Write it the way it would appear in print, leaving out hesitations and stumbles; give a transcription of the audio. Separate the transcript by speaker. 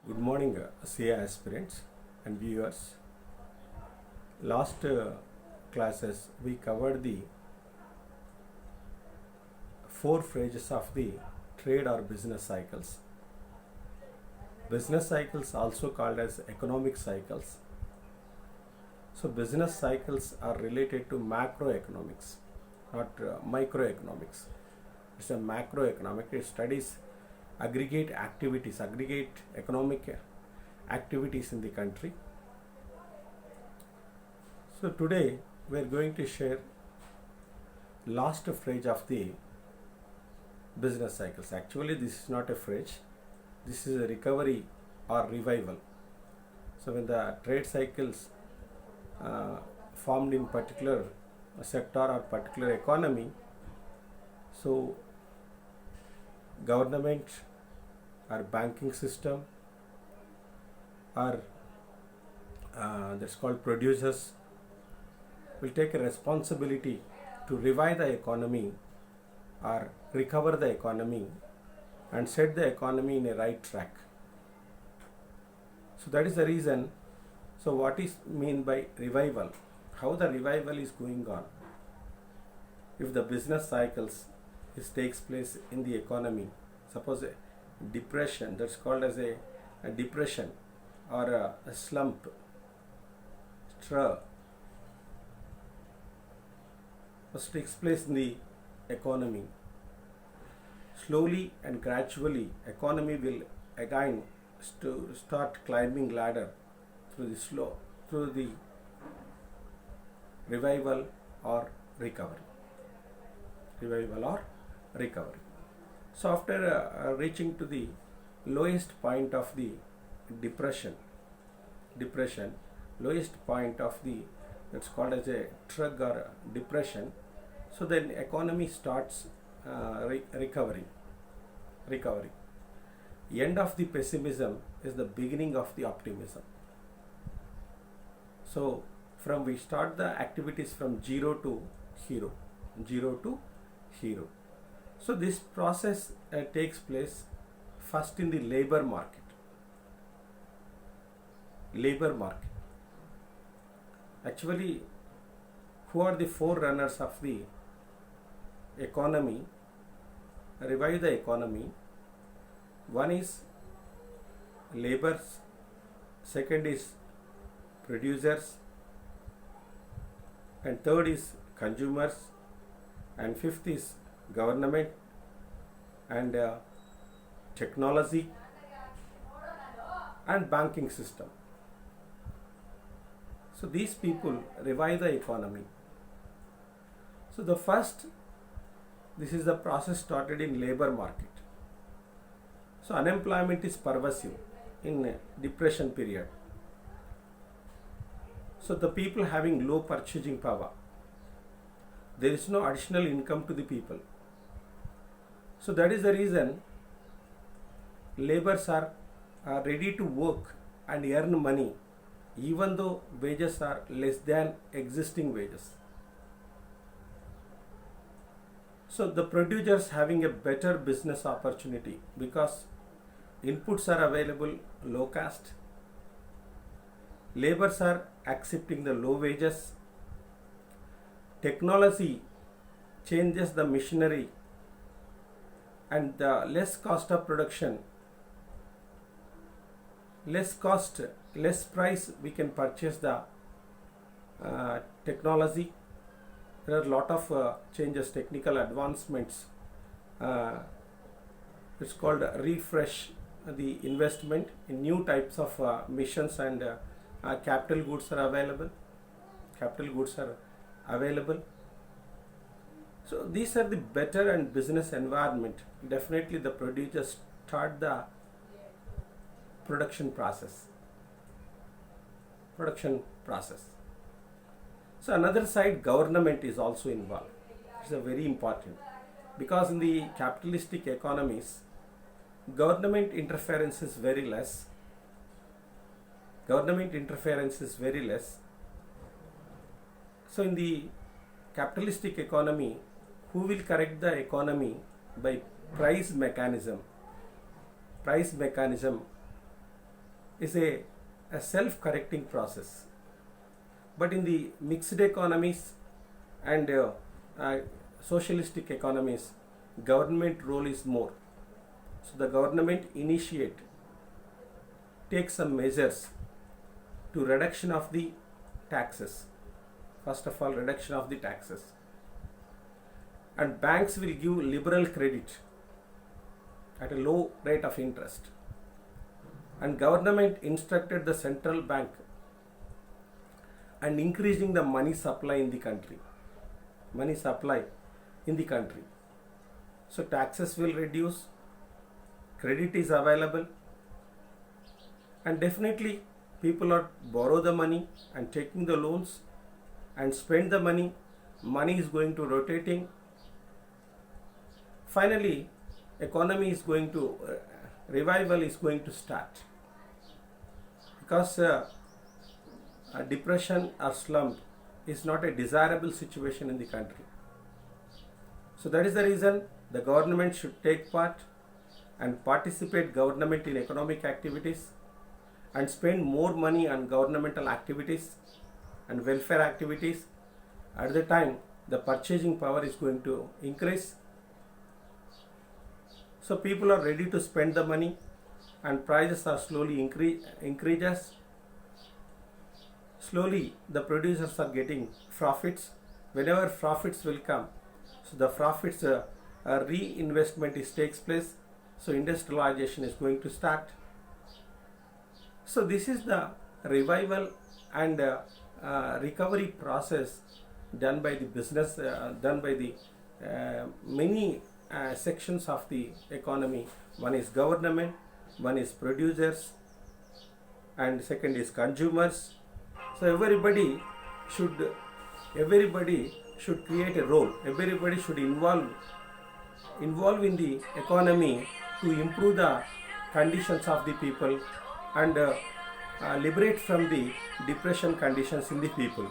Speaker 1: Good morning, CA aspirants and viewers. Last classes we covered the four phases of the trade or business cycles. Business cycles also called as economic cycles. So business cycles are related to macroeconomics, not microeconomics. It's a macroeconomic. It studies aggregate activities, aggregate economic activities in the country. So today we are going to share last phrase of the business cycles. Actually, this is not a phrase. This is a recovery or revival. So when the trade cycles formed in particular sector or particular economy, so government or banking system or that's called producers will take a responsibility to revive the economy or recover the economy and set the economy in a right track. So that is the reason. So what is mean by revival? How the revival is going on? If the business cycles takes place in the economy, suppose a depression, that's called as a depression or a slump, takes place in the economy. Slowly and gradually, economy will again start climbing ladder through the revival or recovery. So after reaching to the lowest point of the depression, lowest point of the that's called as a trug or depression. So then economy starts recovery. End of the pessimism is the beginning of the optimism. So from we start the activities from zero to hero. So this process takes place first in the labor market. Actually, who are the forerunners of the economy, revive the economy? One is laborers, second is producers, and third is consumers, and fifth is government and technology and banking system. So these people revive the economy. So this is the process started in labor market. So unemployment is pervasive in depression period. So the people having low purchasing power, there is no additional income to the people. So that is the reason laborers are ready to work and earn money even though wages are less than existing wages. So the producers having a better business opportunity because inputs are available low cost. Laborers are accepting the low wages. Technology changes the machinery and the less cost of production, less price we can purchase the technology. There are a lot of changes, technical advancements. It's called refresh the investment in new types of missions and capital goods are available. So these are the better and business environment. Definitely the producers start the production process. So another side, government is also involved. It's a very important because in the capitalistic economies, government interference is very less. So in the capitalistic economy, who will correct the economy by price mechanism is a self-correcting process. But in the mixed economies and socialistic economies, government role is more. So the government take some measures to reduction of the taxes. First of all, reduction of the taxes. And banks will give liberal credit at a low rate of interest. And government instructed the central bank and increasing the money supply in the country. Money supply in the country. So taxes will reduce, credit is available, and definitely people are borrow the money and taking the loans and spend the money. Money is going to rotating. Finally, economy is going to revival is going to start, because a depression or slump is not a desirable situation in the country. So that is the reason the government should take part and participate government in economic activities and spend more money on governmental activities and welfare activities. At the time, the purchasing power is going to increase. So people are ready to spend the money and prices are slowly increases. Slowly the producers are getting profits. Whenever profits will come, so the profits reinvestment takes place. So industrialization is going to start. So this is the revival and recovery process done by the business, done by the many sections of the economy. One is government, one is producers, and second is consumers. So everybody should create a role. Everybody should involve in the economy to improve the conditions of the people and liberate from the depression conditions in the people.